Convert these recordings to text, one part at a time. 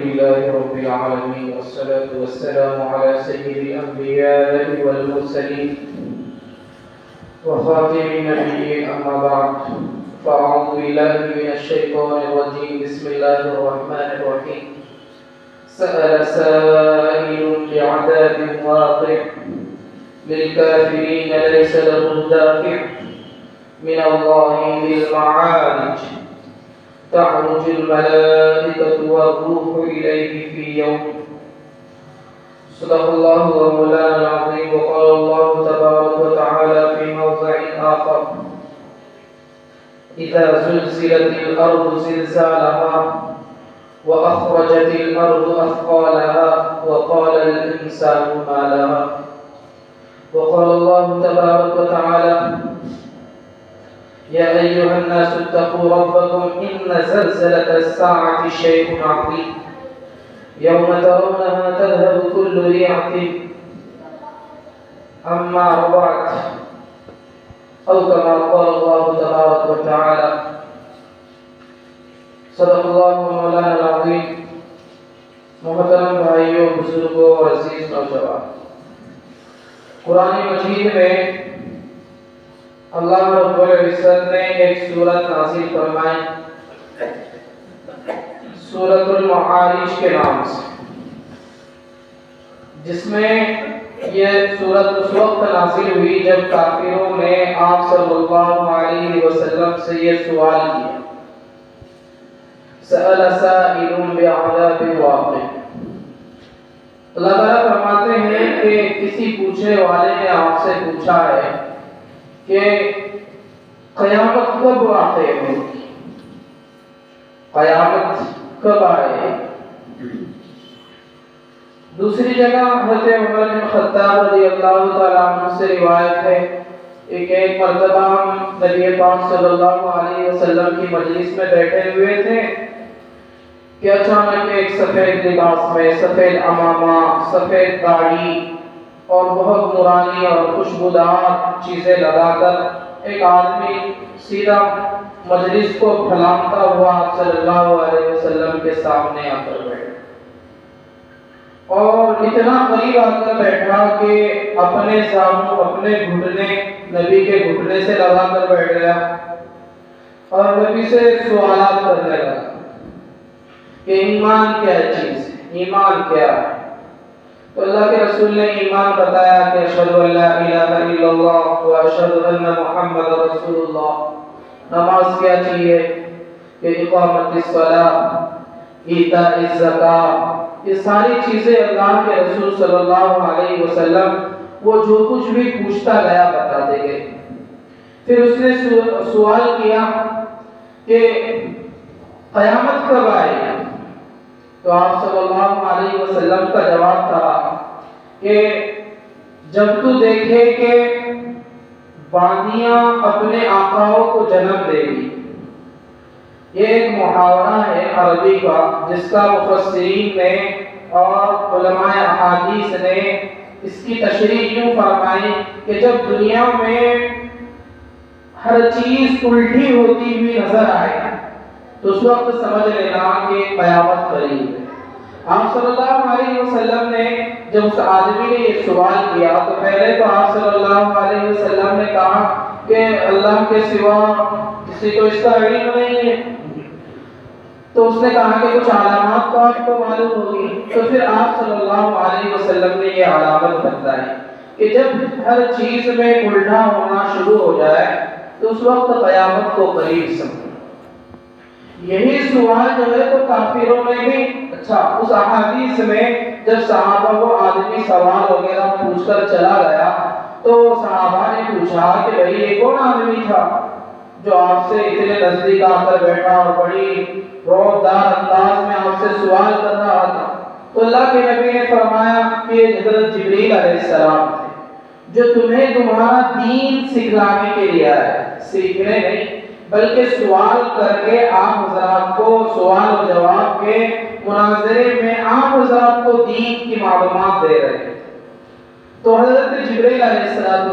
لله رب العالمين والصلاة والسلام على سيد الأنبياء والمرسلين وخاتم النبيين أما بعد فأعوذ بالله من الشيطان الرجيم بسم الله الرحمن الرحيم سأل سائل بعذاب واقع للكافرين ليس له دافع من الله ذي المعارج تعرج الملائكة والروح إليه في يوم صدق الله ومولانا العظيم وقال الله تبارك وتعالى في موضع آخر إذا زلزلت الأرض زلزالها وأخرجت الأرض أثقالها وقال الإنسان ما لها وقال الله تبارك وتعالى يا أيها الناس اتقوا ربكم إن زلزلة الساعة شيء عظيم يوم ترونها تذهب كل ريعة عما أرضعت أو كما قال الله تبارك وتعالى صدق اللہ مولانا العظیم. محترم بھائیوں، بزرگوں اور عزیز نوجوان، قرآن مجید میں اللہ رب العزت نے ایک سورت نازل فرمائی سورۃ المعارج کے نام سے، جس میں یہ سورت اس وقت نازل ہوئی جب کافروں نے آپ صلی اللہ علیہ وسلم سے یہ سوال کیا، سأل سائل بعذاب واقع. اللہ تعالیٰ فرماتے ہیں کہ کسی پوچھنے والے نے آپ سے پوچھا ہے کہ قیامت کب واقع ہوگی، قیامت کب آئے. دوسری جگہ حضرت عمر بن خطاب رضی اللہ تعالیٰ عنہ سے روایت ہے ایک مرتبہ ہم نبی پاک صلی اللہ علیہ وسلم کی مجلس میں بیٹھے ہوئے تھے کہ اچانک ایک سفید لباس میں، سفید عمامہ، سفید داڑھی اور بہت نورانی اور خوشبودار چیزیں لگا کر ایک آدمی سیدھا مجلس کو پھیلاتا ہوا صلی اللہ علیہ وسلم کے سامنے آ کر بیٹھا، اور اتنا قریب آ کر بیٹھا کہ اپنے سامنے اپنے گھٹنے نبی کے گھٹنے سے لگا کر بیٹھ گیا اور نبی سے سوالات کرنے لگا کہ ایمان کیا چیز ہے، ایمان کیا ہے. تو اللہ کے رسول نے ایمان بتایا کہ اشہد ان لا الہ الا اللہ و اشہد ان محمد رسول اللہ. نماز کیا چیز ہے کہ اقامت الصلاۃ، ایتاء الزکاۃ، یہ ساری چیزیں اللہ کے رسول صلی اللہ علیہ وسلم وہ جو کچھ بھی پوچھتا گیا بتاتے گئے. پھر اس نے سوال کیا کہ قیامت کب آئے گی، تو آپ صلی اللہ علیہ وسلم کا جواب تھا کہ جب تو دیکھے کہ وادیاں اپنے آقاؤں کو جنم دے گی. یہ ایک محاورہ ہے عربی کا جس کا مفسرین نے اور علماء احادیث نے اس کی تشریح یوں فرمائی کہ جب دنیا میں ہر چیز الٹی ہوتی ہوئی نظر آئے تو اس وقت سمجھ لینا کہ قیامت قریب ہے. آپ صلی اللہ علیہ وسلم نے جب اس آدمی نے یہ سوال کیا تو پہلے تو آپ صلی اللہ علیہ وسلم نے کہا کہ اللہ کے سوا کسی کو اس کا علم نہیں ہے. تو اس نے کہا کہ کچھ علامات تو آپ کو معلوم ہوگی. تو پھر آپ صلی اللہ علیہ وسلم نے یہ علامت بتائی کہ جب ہر چیز میں الٹا ہونا شروع ہو جائے تو اس وقت قیامت کو قریب سمجھو. یہی سوال جو ہے تو کافروں نے بھی اچھا اس احادیث میں جب صحابہ کو آدمی سوال وغیرہ پوچھ کر چلا گیا تو صحابہ نے پوچھا کہ بھئی یہ کون آدمی تھا جو آپ سے اتنے نزدیک آ کر بیٹھا اور بڑی روبدار انداز میں آپ سے سوال کر رہا تھا. تو اللہ کے نبی نے فرمایا کہ حضرت جبریل علیہ السلام تھے جو تمہیں تمہارا دین سکھلانے کے لیے آئے، سیکھنے نہیں بلکہ سوال کر کے آپ حضرات کو سوال و جواب کے مناظرے میں آپ حضرات کو دین کی معلومات دے رہے ہیں. تو حضرت جبریل علیہ السلام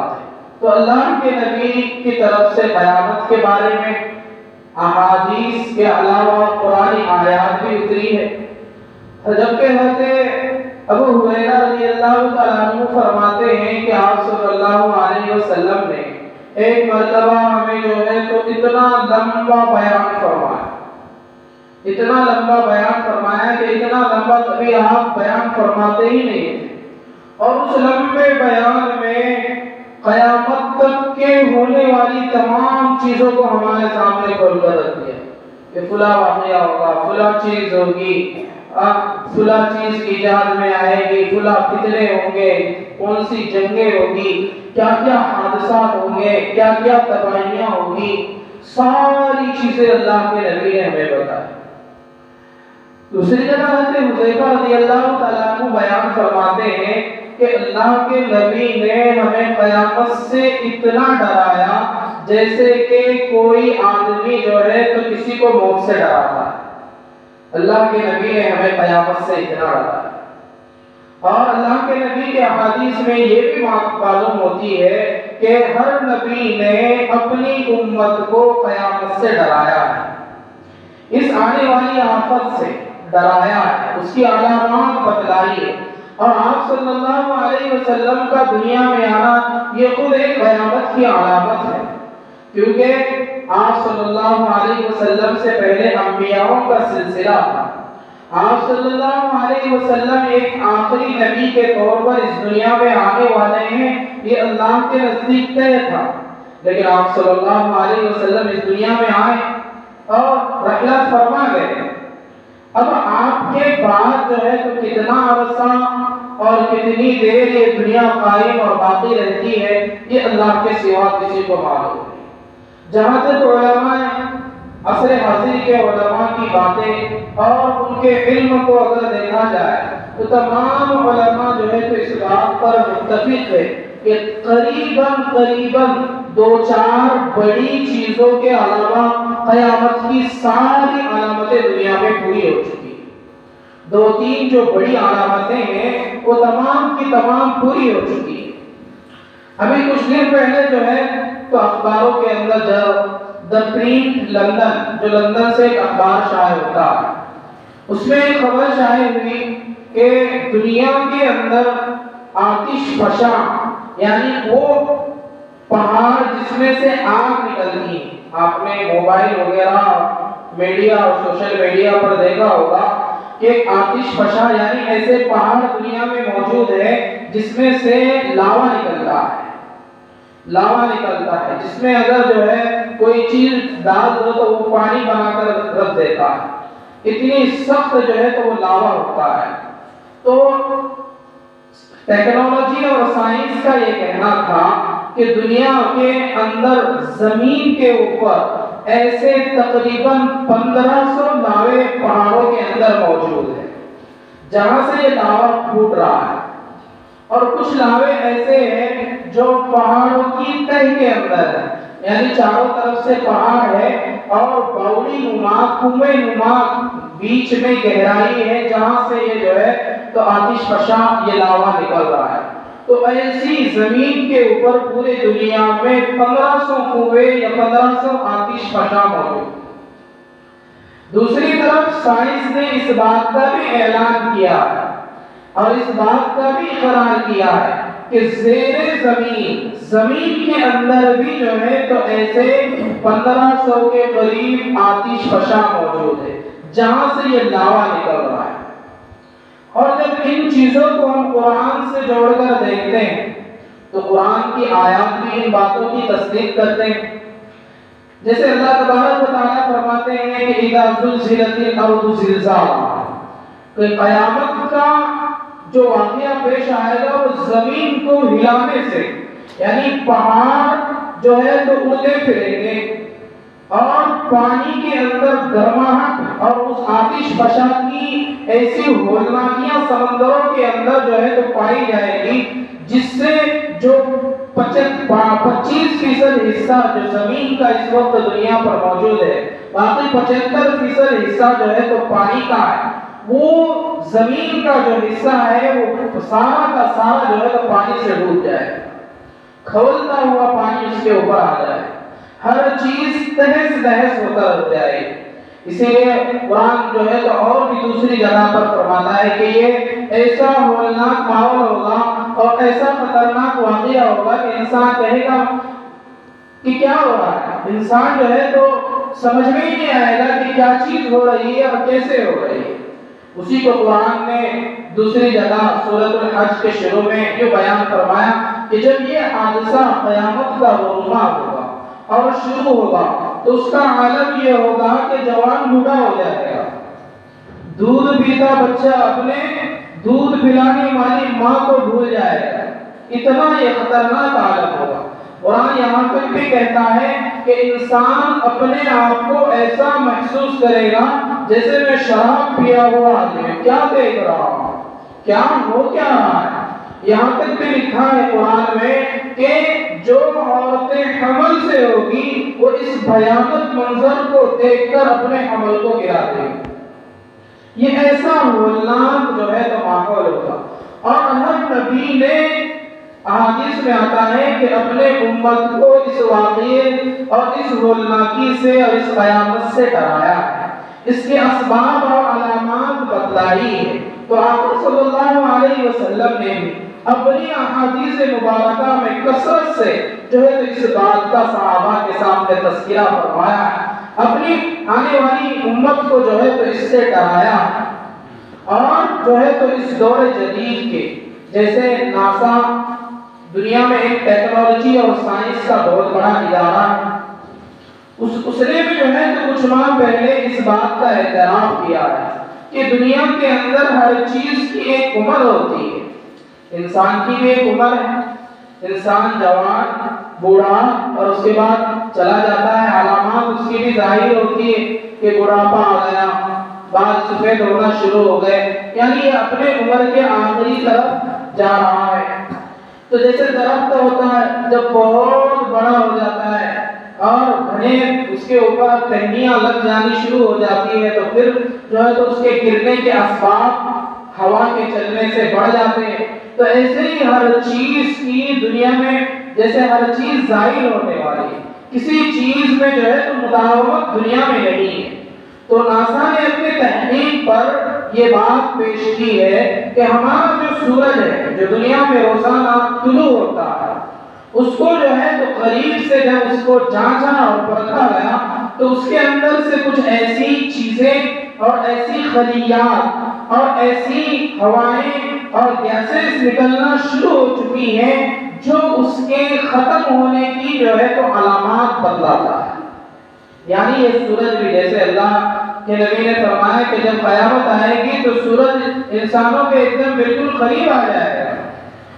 تھے. تو اللہ کے نبی کی طرف سے قیامت کے بارے میں احادیث کے علاوہ قرآن آیات بھی اتری ہے جبکہ حضرت ابو ہریرہ رضی اللہ تعالیٰ عنہ فرماتے ہیں کہ آپ صلی اللہ علیہ وسلم نے ایک مرتبہ ہمیں جو ہے تو اتنا لمبا بیان فرمایا، اتنا لمبا بیان فرمایا کہ اتنا لمبا کبھی آپ بیان فرماتے ہی نہیں تھے، اور اس لمبے بیان میں قیامت تک کے ہونے والی تمام چیزوں کو ہمارے سامنے کھول کر رکھ دیا کہ فلاں واقعہ ہوگا، فلاں چیز ہوگی، فلاں چیز کی ایجاد میں آئے گی، فلاں فتنے ہوں گے، کون سی جنگیں ہوگی، کیا کیا حادثات ہوں گے، کیا کیا تباہیاں ہوں گی، ساری چیزیں اللہ کے نبی نے ہمیں بتائی۔ دوسری جگہ حضرت حذیفہ رضی اللہ تعالیٰ عنہ بیان فرماتے ہیں کہ اللہ کے نبی نے ہمیں قیامت سے اتنا ڈرایا جیسے کہ کوئی آدمی جو ہے تو کسی کو موت سے ڈراتا ہے۔ اللہ کے نبی نے ہمیں قیامت سے اتنا ڈرایا، اور اللہ کے نبی کے احادیث میں یہ بھی معلوم ہوتی ہے کہ ہر نبی نے اپنی امت کو قیامت سے ڈرایا ہے، اس آنے والی آفت سے ڈرایا ہے، اس کی علامات بتلائی ہے، اور آپ صلی اللہ علیہ وسلم کا دنیا میں آنا یہ خود ایک قیامت کی علامت ہے، کیونکہ آپ صلی اللہ علیہ وسلم سے پہلے انبیاءوں کا سلسلہ تھا۔ آپ صلی اللہ علیہ وسلم ایک آخری نبی کے طور پر اس دنیا میں آنے والے ہیں، یہ اللہ کے نزدیک طے تھا، لیکن آپ صلی اللہ علیہ وسلم اس دنیا میں آئے اور رحلت فرما گئے۔ اب آپ کے بعد جو ہے تو کتنا عرصہ اور کتنی دیر یہ دنیا قائم اور باقی رہتی ہے یہ اللہ کے سوا کسی کو معلوم ہے۔ جہاں تک علماء عصر حاضر کے علماء کی باتیں اور ان کے علم کو اگر دیکھا جائے تو تمام علماء جو ہے تو اس بات پر متفق ہے کہ قریباً دو چار بڑی چیزوں کے علاوہ قیامت کی ساری علامتیں دنیا میں پوری ہو چکی ہیں۔ دو تین جو بڑی علامتیں ہیں وہ تمام کی تمام پوری ہو چکی ہیں۔ ابھی کچھ دن پہلے جو ہے تو اخباروں کے اندر دا پرنٹ لندن، جو لندن سے ایک اخبار شائع ہوتا ہے، اس میں ایک خبر شائع ہوئی کہ دنیا کے اندر آتش فشاں، یعنی وہ پہاڑ جس میں سے آگ نکلتی ہے، آپ نے موبائل وغیرہ میڈیا اور سوشل میڈیا پر دیکھا ہوگا کہ آتش فشاں یعنی ایسے پہاڑ دنیا میں موجود ہے جس میں سے لاوا نکلتا ہے، لاوا نکلتا ہے، جس میں اگر جو ہے کوئی چیز ڈال دو تو وہ پانی بنا کر رکھ دیتا ہے، اتنی سخت جو ہے تو وہ لاوا ہوتا ہے۔ تو ٹیکنالوجی اور سائنس کا یہ کہنا تھا کہ دنیا کے اندر زمین کے اوپر ایسے تقریباً 1500 لاوے پہاڑوں کے اندر موجود ہیں جہاں سے یہ لاوا پھوٹ رہا ہے، اور کچھ لاوے ایسے ہیں جو پہاڑوں کی تہہ کے اندر ہے، یعنی چاروں طرف سے پہاڑ ہے اور باؤلی نما کنویں نما بیچ میں گہرائی ہے جہاں سے یہ جو ہے تو آتش فشاں یہ لاوا نکل رہا ہے۔ تو ایسی زمین کے اوپر پورے دنیا میں 1500 کنویں یا 1500 آتش فشاں موجود۔ دوسری طرف سائنس نے اس بات کا بھی اعلان کیا ہے اور اس بات کا بھی اقرار کیا ہے کہ زیر زمین کے اندر بھی جو ہے تو ایسے 1500 کے قریب آتش فشاں موجود ہے جہاں سے یہ لاوا نکل رہا ہے۔ اور جب ان چیزوں کو ہم قرآن سے جوڑ کر دیکھتے ہیں تو قرآن کی آیات بھی ان باتوں کی تصدیق کرتے ہیں، جیسے اللہ تبارک و تعالیٰ فرماتے ہیں کہ اذا زلزلت الارض زلزالہا، کہ قیامت کا جو واقعہ پیش آئے گا وہ زمین کو ہلانے سے، یعنی پہاڑ جو ہے تو اڑتے پھریں گے اور پانی کے اندر گرماہٹ اور اس آتش فشاں کی ایسی ہولناکیاں سمندروں کے اندر جو ہے تو پائی جائے گی جس سے جو 25% حصہ جو زمین کا اس وقت دنیا پر موجود ہے، باقی 75% حصہ جو ہے تو پانی کا ہے، وہ زمین کا جو حصہ ہے وہ سارا کا سارا جو ہے تو پانی سے ڈوب جائے، کھولتا ہوا پانی اس کے اوپر آ جائے، ہر چیز تہس نہس ہوتا رہ جائے، اسی لیے قرآن جو ہے تو اور بھی دوسری جگہ پر فرماتا ہے کہ یہ ایسا ہولناک ماحول ہوگا اور ایسا خطرناک واقعہ ہوگا کہ انسان کہے گا کہ کیا ہو رہا ہے. انسان جو ہے تو سمجھ میں ہی نہیں آئے گا کہ کیا چیز ہو رہی ہے اور کیسے ہو رہی ہے. اسی کو قرآن نے دوسری جگہ سورۃ الحج کے شروع میں یہ بیان فرمایا کہ جب یہ حادثہ قیامت کا رونما ہوگا اور شروع ہوگا تو اس کا عالم یہ ہوگا کہ جوان بوڑھا ہو جائے گا. دودھ پیتا بچہ اپنے دودھ پلانے والی ماں کو بھول جائے گا. اتنا یہ خطرناک عالم ہوگا. قرآن یہاں تک بھی کہتا ہے کہ انسان اپنے آپ کو ایسا محسوس کرے گا جیسے میں شراب پیا ہوا آدمی کیا دیکھ رہا ہوں، کیا ہو کیا رہا ہے. یہاں تک بھی لکھا ہے قرآن میں کہ جو عورتیں حمل سے ہوگی وہ اس بھیانک منظر کو دیکھ کر اپنے حمل کو گرا دیں گی. یہ ایسا ہولناک جو ہے تو ماحول ہوگا. اور ہر نبی نے احادیث میں آتا ہے کہ اپنے امت کو اس واقعے اور اس ہولناکی سے اور اس قیامت سے ڈرایا ہے، اس کے اسباب اور علامات بتلائی ہے. تو آقا صلی اللہ علیہ وسلم نے بھی اپنی احادیث مبارکہ میں کثرت سے جو ہے تو اس بات کا صحابہ کے سامنے تذکرہ فرمایا ہے، اپنی آنے والی امت کو جو ہے تو اس سے ڈرایا ہے. اور جو ہے تو اس دور جدید کے جیسے ناسا دنیا میں ایک ٹیکنالوجی اور سائنس کا بہت بڑا ادارہ ہے، اس نے بھی جو ہے تو کچھ ماہ پہلے اس بات کا اعتراف کیا ہے کہ دنیا کے اندر ہر چیز کی ایک عمر ہوتی ہے. انسان کی بھی ایک عمر ہے. انسان جوان بوڑھا اور اس کے بعد چلا جاتا ہے. علامات اس کی بھی ظاہر ہوتی ہے کہ بڑھاپا آ گیا، بال سفید ہونا شروع ہو گئے، یعنی یہ اپنے عمر کے آخری طرف جا رہا ہے. تو جیسے درخت ہوتا ہے جب بہت بڑا ہو جاتا ہے اور گھنے اس کے اوپر ٹہنیاں لگ جانی شروع ہو جاتی ہے تو پھر جو ہے تو اس کے گرنے کے اسباب ہوا کے چلنے سے بڑھ جاتے ہیں. تو ایسے ہی ہر چیز کی دنیا میں جیسے ہر چیز ظاہر ہونے والی ہے، کسی چیز میں جو ہے تو مداومت دنیا میں نہیں ہے. تو ناسا نے اپنے تحقیق پر یہ بات پیش کی ہے کہ ہمارا جو سورج ہے جو دنیا میں روزانہ طلوع ہوتا ہے اس کو جو ہے تو قریب سے جب اس کو جانچا اور پرکھا گیا تو اس کے اندر سے کچھ ایسی چیزیں اور ایسی خلیات اور ایسی ہوائیں اور گیسز نکلنا شروع ہو چکی ہیں جو اس کے ختم ہونے کی جو ہے تو علامات بتلاتا ہے. یعنی یہ سورج بھی جیسے اللہ کے نبی نے فرمایا کہ جب قیامت آئے گی تو سورج انسانوں کے ایک دم بالکل قریب آ جائے گا.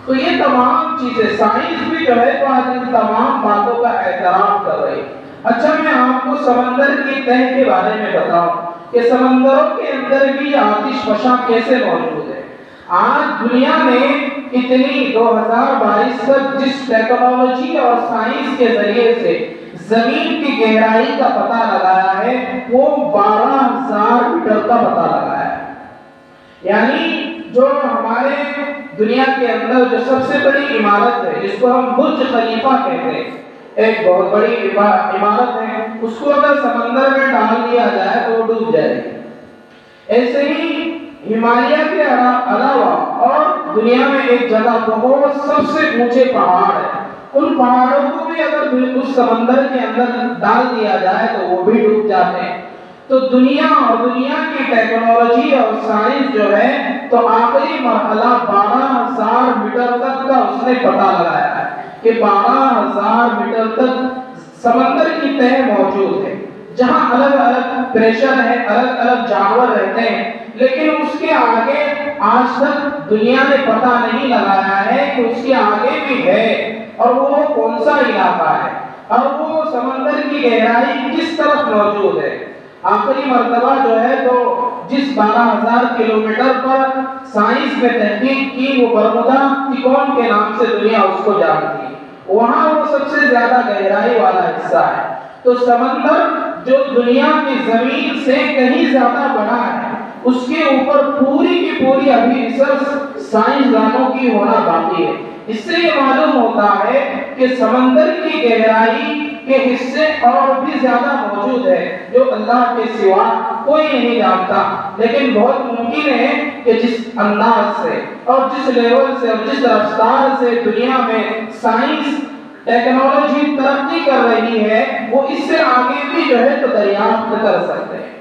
تو یہ تمام چیزیں سائنس بھی جو ہے تو آج ان تمام باتوں کا اعتراف کر رہی ہے. اچھا میں آپ کو سمندر کی تہ کے بارے میں بتاؤں کہ سمندروں کے اندر بھی آتش فشاں کیسے موجود ہے. آج دنیا نے اتنی 2022 تک جس ٹیکنالوجی اور سائنس کے ذریعے سے زمین کی گہرائی کا پتہ لگایا ہے وہ 12,000 میٹر کا پتہ لگایا ہے. یعنی جو ہمارے دنیا کے اندر جو سب سے بڑی عمارت ہے جس کو ہم برج خلیفہ کہتے ہیں، ایک بہت بڑی عمارت ہے، اس کو اگر سمندر میں ڈال دیا جائے تو وہ ڈوب جائے گی. ایسے ہی ہمالیہ کے علاوہ اور دنیا میں ایک جگہ بہت سب سے اونچے پہاڑ ہے، ان پہاڑوں کو بھی اگر اس سمندر کے اندر ڈال دیا جائے تو وہ بھی ڈوب جاتے ہیں. تو دنیا اور دنیا کی ٹیکنالوجی اور سائنس جو ہے تو آخری مرحلہ 12,000 میٹر تک کا اس نے پتہ لگایا ہے کہ 12,000 میٹر تک سمندر کی تہ موجود ہے جہاں الگ الگ پریشر ہے، الگ الگ جانور رہتے ہیں. لیکن اس کے آگے آج تک دنیا نے پتہ نہیں لگایا ہے کہ اس کے آگے بھی ہے اور وہ کون سا علاقہ ہے اور وہ سمندر کی گہرائی کس طرف موجود ہے. آخری مرتبہ جو ہے تو جس 12,000 کلومیٹر پر سائنس میں تحقیق کی وہ برمودا تریکون کے نام سے دنیا اس کو جانتی ہے، وہاں وہ سب سے زیادہ گہرائی والا حصہ ہے. تو سمندر جو دنیا کی زمین سے کہیں زیادہ بڑا ہے اس کے اوپر پوری کی پوری ابھی ریسرچ سائنسدانوں کی ہونا باقی ہے اس سے یہ معلوم ہوتا ہے کہ سمندر کی گہرائی کے حصے اور بھی زیادہ موجود ہے جو اللہ کے سوا کوئی نہیں جانتا، لیکن بہت ممکن ہے کہ جس انداز سے اور جس لیول سے اور جس رفتار سے دنیا میں سائنس ٹیکنالوجی ترقی کر رہی ہے وہ اس سے آگے بھی جو ہے تو دریافت کر سکتے ہیں۔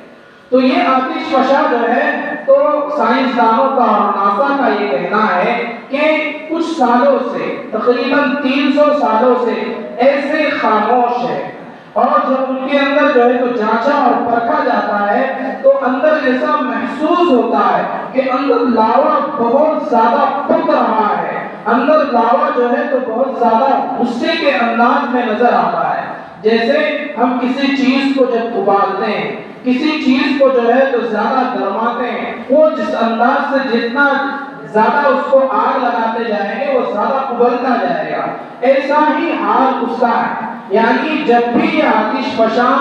تو یہ آتش فشاں جو ہے تو سائنسدانوں کا اور ناسا کا یہ کہنا ہے کہ کچھ سالوں سے تقریباً 300 سالوں سے ایسے خاموش ہے، اور جب ان کے اندر جو ہے تو جانچا اور پرکھا جاتا ہے تو اندر ایسا محسوس ہوتا ہے کہ اندر لاوا بہت زیادہ پک رہا ہے، اندر لاوا جو ہے تو بہت زیادہ غصے کے انداز میں نظر آتا ہے۔ جیسے ہم کسی چیز کو جب ابالتے ہیں، کسی چیز کو جو ہے تو زیادہ گرماتے ہیں، وہ جس انداز سے جتنا زیادہ اس کو آگ لگاتے جائیں گے وہ زیادہ ابلتا جائے گا، ایسا ہی حال اس کا ہے۔ یعنی جب بھی یہ آتش فشاں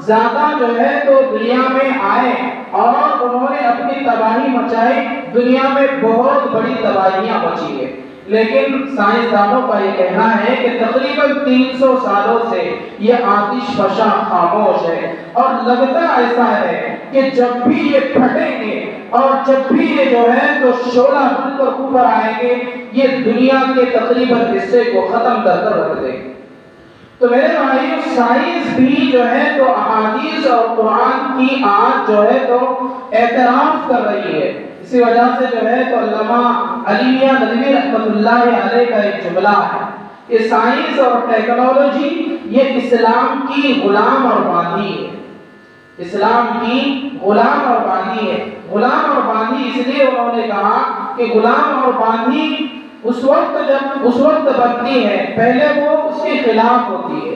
زیادہ جو ہے تو دنیا میں آئے اور انہوں نے اپنی تباہی مچائی، دنیا میں بہت بڑی تباہیاں مچی ہے، لیکن سائنسدانوں کا یہ کہنا ہے کہ تقریباً 300 سالوں سے یہ آتش فشاں خاموش ہے، اور لگتا ایسا ہے کہ جب بھی یہ پھٹیں گے اور جب بھی یہ جو ہے تو شعلہ بن کر اوپر آئیں گے یہ دنیا کے تقریباً حصے کو ختم کر کر رکھ دیں گے۔ تو میرے بھائیو سائنس بھی جو ہے تو احادیث اور قرآن کی آج جو ہے تو اعتراف کر رہی ہے۔ اسی وجہ سے جو ہے تو علامہ علی میاں ندوی رحمۃ اللہ علیہ کا ایک جملہ ہے کہ سائنس اور ٹیکنالوجی یہ اسلام کی غلام اور باندھی ہے، اسلام کی غلام اور باندھی ہے۔ غلام اور باندھی اس لیے انہوں نے کہا کہ غلام اور باندھی اس وقت بنتی ہے پہلے وہ اس کے خلاف ہوتی ہے،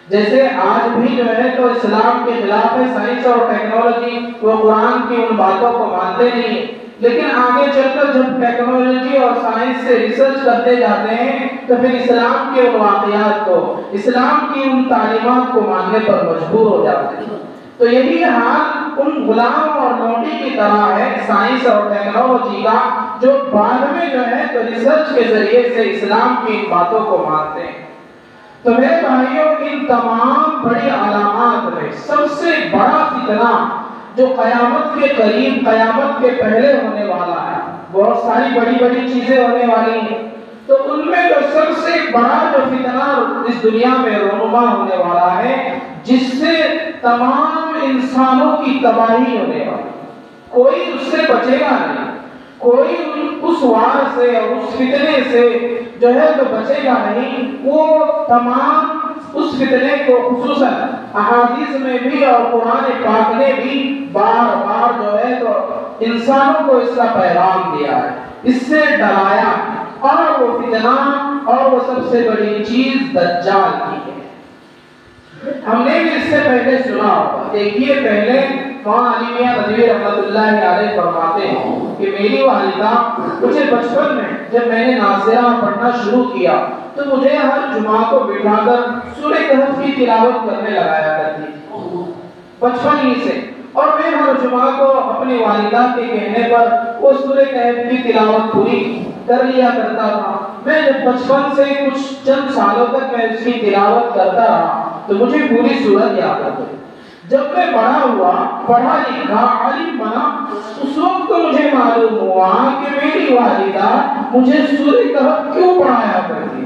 جیسے آج بھی جو ہے تو اسلام کے خلاف ہے سائنس اور ٹیکنالوجی، وہ قرآن کی ان باتوں کو مانتے نہیں ہیں، لیکن آگے چل کر جب ٹیکنالوجی اور سائنس سے ریسرچ کرتے جاتے ہیں تو پھر اسلام کے ان واقعات کو، اسلام کی ان تعلیمات کو ماننے پر مجبور ہو جاتے ہیں۔ تو یہی حال ان غلام اور لونڈی کی طرح ہے سائنس اور ٹیکنالوجی کا، جو بعد میں جو ہے تو ریسرچ کے ذریعے سے اسلام کی ان باتوں کو مانتے ہیں۔ تو میرے بھائیوں ان تمام بڑی علامات میں سب سے بڑا فتنہ جو قیامت کے قریب، قیامت کے پہلے ہونے والا ہے، بہت ساری بڑی بڑی چیزیں ہونے والی ہیں، تو ان میں جو سب سے بڑا جو فتنہ اس دنیا میں رونما ہونے والا ہے، جس سے تمام انسانوں کی تباہی ہونے والی، کوئی اس سے بچے گا نہیں، کوئی اس وار سے اور اس فتنے سے جو ہے تو بچے گا نہیں۔ وہ تمام اس فتنے کو خصوصاً احادیث میں بھی اور قرآن پاک نے بھی بار بار جو ہے تو انسانوں کو اس کا پیغام دیا ہے، اس سے ڈرایا، اور وہ فتنہ اور وہ سب سے بڑی چیز دجال کی ہے۔ ہم نے بھی اس سے پہلے سنا ہوگا، دیکھیے پہلے مولانا علی میاں ندوی رحمۃ اللہ علیہ فرماتے ہیں کہ میری والدہ مجھے بچپن میں جب میں نے ناظرہ پڑھنا شروع کیا تو مجھے ہر جمعہ کو بٹھا کر سورہ کہف کی تلاوت کرنے لگایا کرتی تھی بچپن ہی سے، اور میں ہر جمعہ کو اپنی والدہ کے کہنے پر وہ سورہ کہف کی تلاوت پوری کر لیا کرتا تھا۔ میں جب بچپن سے کچھ چند سالوں تک میں اس کی تلاوت کرتا رہا تو مجھے پوری سورت یاد آ گئی۔ جب میں بڑا ہوا، پڑھا لکھا، عالم بنا، اس وقت مجھے معلوم ہوا کہ میری والدہ مجھے سورہ کہف کیوں پڑھایا کرتی تھی۔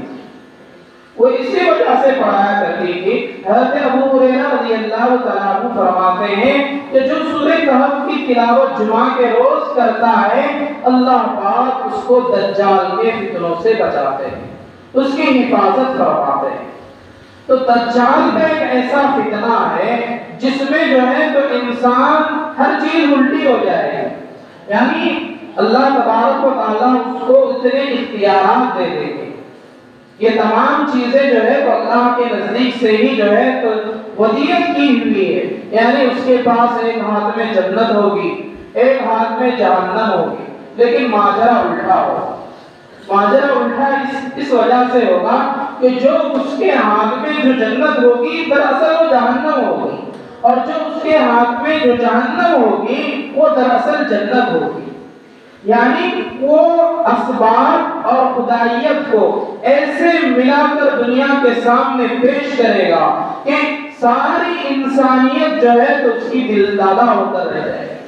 وہ اسی وجہ سے پڑھایا کرتی تھی۔ حضرت ابو ہریرہ رضی اللہ تعالیٰ عنہ فرماتے ہیں کہ جو سورہ کہف کی تلاوت جمعہ کے روز کرتا ہے اللہ پاک اس کو دجال کے فتنوں سے بچاتے ہیں، اس کی حفاظت فرماتے ہیں۔ تو دجال کا ایک ایسا فتنہ ہے جس میں جو ہے تو انسان ہر چیز الٹی ہو جائے گی، یعنی اللہ تبارک و تعالیٰ اس کو اتنے اختیارات دے دے گے، یہ تمام چیزیں جو ہے تو اللہ کے نزدیک سے ہی جو ہے تو ودیعت کی ہوئی ہے، یعنی اس کے پاس ایک ہاتھ میں جنت ہوگی، ایک ہاتھ میں جہنم ہوگی، لیکن ماجرا الٹا ہوگا۔ ماجرا الٹا اس وجہ سے ہوگا کہ جو اس کے ہاتھ میں جو جنت ہوگی دراصل وہ جہنم ہوگی، اور جو اس کے ہاتھ میں جو جہنم ہوگی وہ دراصل جنت ہوگی۔ یعنی وہ اسباب اور خدائیت کو ایسے ملا کر دنیا کے سامنے پیش کرے گا کہ ساری انسانیت جو ہے تو اس کی دل دادا ہو کر رہ جائے،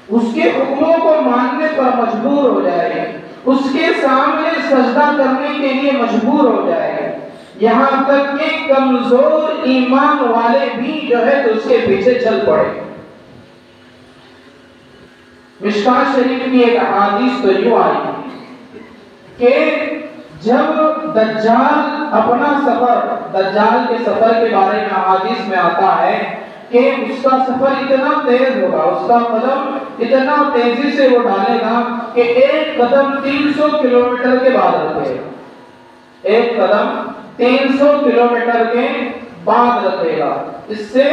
اس کے حکموں کو ماننے پر مجبور ہو جائے، اس کے سامنے سجدہ کرنے کے لیے مجبور ہو جائے، یہاں تک کہ کمزور ایمان والے بھی جو ہے تو اس کے پیچھے چل پڑے۔ مشکوٰۃ شریف کی ایک حدیث تو یوں آئی کہ جب دجال اپنا سفر، دجال کے سفر کے بارے میں حدیث میں آتا ہے کہ اس کا سفر اتنا تیز ہوگا، اس کا قدم اتنا تیزی سے وہ ڈالے گا کہ ایک قدم 300 کلومیٹر کے بعد رکھے گا، ایک قدم 300 کلومیٹر کے بعد رکھے گا۔ اس سے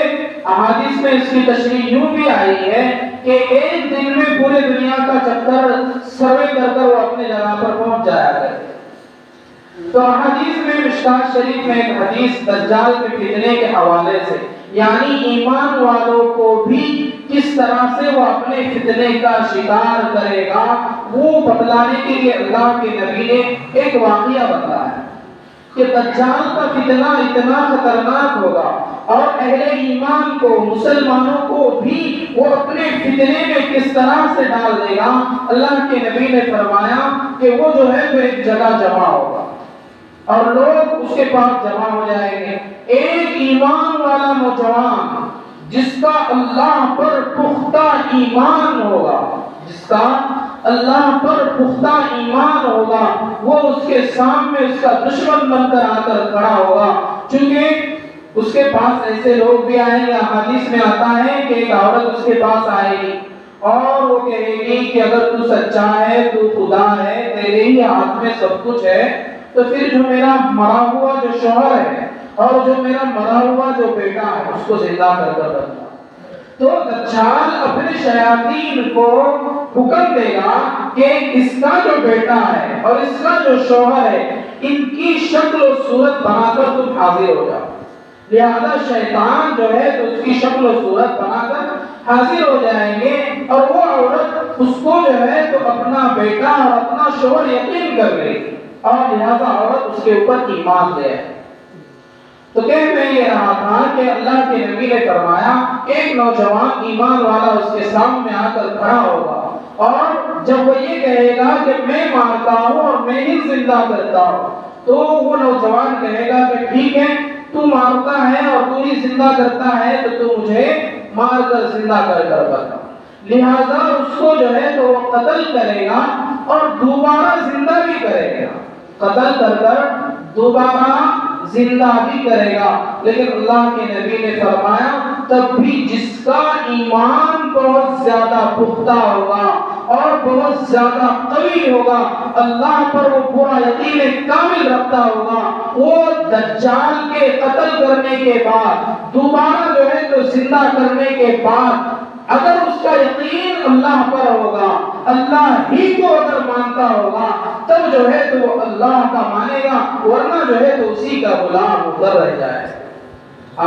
احادیث میں اس کی تشریح یوں بھی آئی ہے کہ ایک دن میں پورے دنیا کا چکر سروے کر کر وہ اپنے جگہ پر پہنچ جایا کرے۔ تو حدیث میں مشکوٰۃ شریف میں ایک حدیث دجال کے فتنے کے حوالے سے، یعنی ایمان والوں کو بھی کس طرح سے وہ اپنے فتنے کا شکار کرے گا وہ بتلانے کے لیے اللہ کے نبی نے ایک واقعہ بتایا کہ دجال کا فتنہ اتنا خطرناک ہوگا اور اہل ایمان کو، مسلمانوں کو بھی وہ اپنے فتنے میں کس طرح سے ڈال دے گا۔ اللہ کے نبی نے فرمایا کہ وہ جو ہے وہ ایک جگہ جمع ہوگا اور لوگ اس کے پاس جمع ہو جائیں گے۔ ایک ایمان والا نوجوان جس کا اللہ پر پختہ ایمان ہوگا، جس کا اللہ پر پختہ ایمان ہوگا، وہ اس کے سامنے اس کا دشمن بن کر آ کر کھڑا ہوگا، چونکہ اس کے پاس ایسے لوگ بھی آئیں گے۔ حدیث میں آتا ہے کہ ایک عورت اس کے پاس آئے گی اور وہ کہے گی کہ اگر تو سچا ہے، تو خدا ہے، تیرے ہی ہاتھ میں سب کچھ ہے، تو پھر جو میرا مرا ہوا جو شوہر ہے اور جو میرا مرا ہوا جو بیٹا ہے اس کو زندہ کر کر رکھنا۔ تو دجال اپنے شیاطین کو حکم دے گا کہ اس کا جو بیٹا ہے اور اس کا جو شوہر ہے ان کی شکل و صورت بنا کر تم حاضر ہو جاؤ۔ لہذا شیطان جو ہے تو اس کی شکل و صورت بنا کر حاضر ہو جائیں گے اور وہ عورت اس کو جو ہے تو اپنا بیٹا اور اپنا شوہر یقین کر لے گی اور لہذا عورت اس کے اوپر ایمان لے آئے۔ تو کہہ میں یہ رہا تھا کہ اللہ کے نبی نے فرمایا ایک نوجوان ایمان والا اس کے سامنے آ کر کھڑا ہوگا اور جب وہ یہ کہے گا کہ میں مارتا ہوں اور میں ہی زندہ کرتا ہوں، تو وہ نوجوان کہے گا کہ ٹھیک ہے، تو مارتا ہے اور تو ہی زندہ کرتا ہے تو تو مجھے مار کر زندہ کر کر بتا۔ لہذا اس کو جو ہے تو وہ قتل کرے گا اور دوبارہ زندہ بھی کرے گا، قتل کر کر دوبارہ زندہ بھی کرے گا۔ لیکن اللہ کے نبی نے فرمایا تب بھی جس کا ایمان بہت زیادہ پختہ ہوگا اور بہت زیادہ قوی ہوگا، اللہ پر وہ پورا یقین کامل رکھتا ہوگا، وہ دجال کے قتل کرنے کے بعد دوبارہ جو ہے تو زندہ کرنے کے بعد اگر اس کا یقین اللہ پر ہوگا، اللہ ہی کو اگر مانتا ہوگا، تب جو ہے تو وہ اللہ کا مانے گا، ورنہ جو ہے تو اسی کا غلام ہو کر رہ جائے۔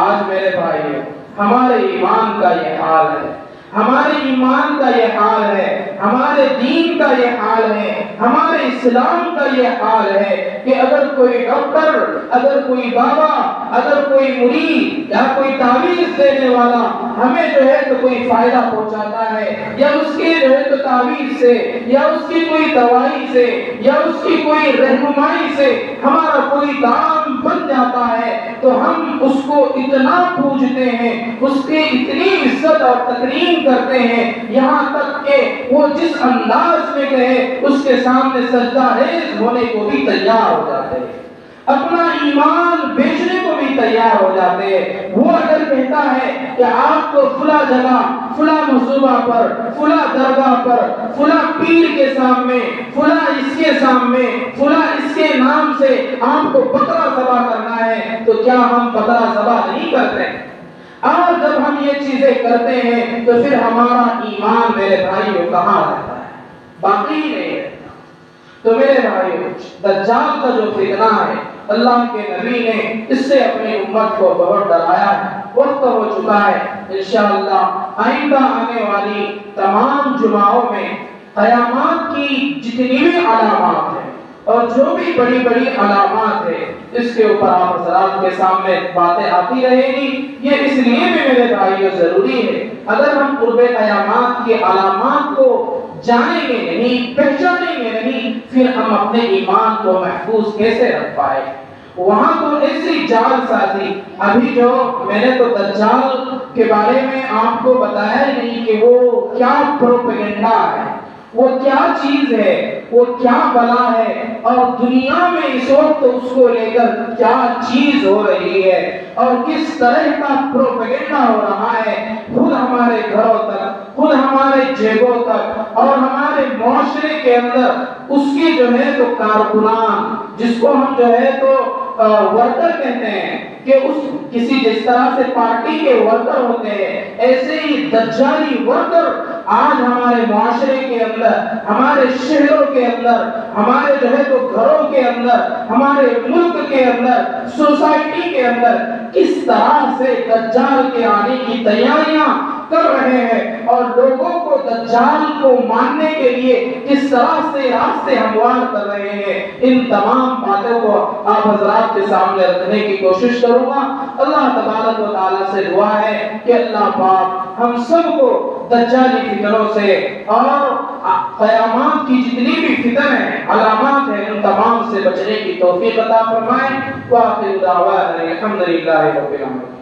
آج میرے بھائی ہمارے ایمان کا یہ حال ہے، ہمارے ایمان کا یہ حال ہے، ہمارے دین کا یہ حال ہے، ہمارے اسلام کا یہ حال ہے کہ اگر کوئی ڈاکٹر، اگر کوئی بابا، اگر کوئی مرید یا کوئی تعویذ دینے والا ہمیں جو ہے تو کوئی فائدہ پہنچاتا ہے یا اس کے جو ہے تو تعویذ سے یا اس کی کوئی دوائی سے یا اس کی کوئی رہنمائی سے ہمارا کوئی کام بن جاتا ہے تو ہم اس کو اتنا پوجتے ہیں، اس کی اتنی عزت اور تکریم کرتے ہیں، یہاں تک کہ وہ جس انداز میں کہے اس کے سامنے سجدہ ریز ہونے کو بھی تیار ہو جاتے ہیں، اپنا ایمان بیچنے کو بھی تیار ہو جاتے ہیں۔ وہ اگر کہتا ہے کہ آپ کو فلاں جگہ، فلاں منصوبہ پر، فلاں درگاہ پر، فلاں پیر کے سامنے، فلاں اس کے سامنے، فلاں اس کے نام سے آپ کو بکرا ذبح کرنا ہے، تو کیا ہم بکرا ذبح نہیں کرتے؟ اور جب ہم یہ چیزیں کرتے ہیں تو پھر ہمارا ایمان میرے بھائیوں کہاں رہتا ہے؟ باقی نہیں رہتا۔ تو میرے بھائیوں دجال کا جو فتنہ ہے اللہ کے نبی نے اس سے اپنی امت کو بہت ڈرایا ہے، وقت ہو چکا ہے، انشاءاللہ آئندہ آنے والی تمام جمعوں میں قیامات کی جتنی بھی علامات ہیں اور جو بھی بڑی بڑی علامات ہیں، اس کے اوپر آپ حضرات کے سامنے باتیں آتی رہے گی۔ یہ اس لیے بھی میرے بھائیوں ضروری ہے، اگر ہم قرب قیامات کی علامات کو جانیں گے نہیں، پہچانیں گے نہیں، پھر ہم اپنے ایمان کو محفوظ کیسے رکھ پائے؟ وہاں تو ایسی جال سازی، ابھی جو میں نے تو دجال کے بارے میں آپ کو بتایا ہی نہیں کہ وہ کیا پروپیگنڈا ہے، وہ کیا چیز ہے، وہ کیا بلا ہے، اور دنیا میں اس وقت اس کو لے کر کیا چیز ہو رہی ہے اور کس طرح کا پروپیگنڈا ہو رہا ہے، خود ہمارے گھروں تک، خود ہمارے جیبوں تک اور ہمارے معاشرے کے اندر اس کی جو ہے تو کارکنان، جس کو ہم جو ہے تو ورکر کہتے ہیں، کہ اس کسی جس طرح سے پارٹی کے ورکر ہوتے ہیں، ایسے ہی دجالی ورکر آج ہمارے معاشرے کے اندر، ہمارے شہروں کے اندر، ہمارے جو ہے تو گھروں کے اندر، ہمارے ملک کے اندر، سوسائٹی کے اندر کس طرح سے دجال کے آنے کی تیاریاں کر رہے ہیں اور لوگوں کو دجال کو ماننے کے لیے کس طرح سے راستے ہموار کر رہے ہیں، ان تمام باتوں کو آپ حضرات کے سامنے رکھنے کی کوشش کروں گا۔ اللہ تبارک و تعالیٰ سے دعا ہے کہ اللہ پاک ہم سب کو دجالی فتنوں سے اور قیامات کی جتنی بھی فتن ہیں، علامات ہیں، ان تمام سے بچنے کی توفیق عطا فرمائے۔ وآخر دعوانا الحمدللہ رب العالمین۔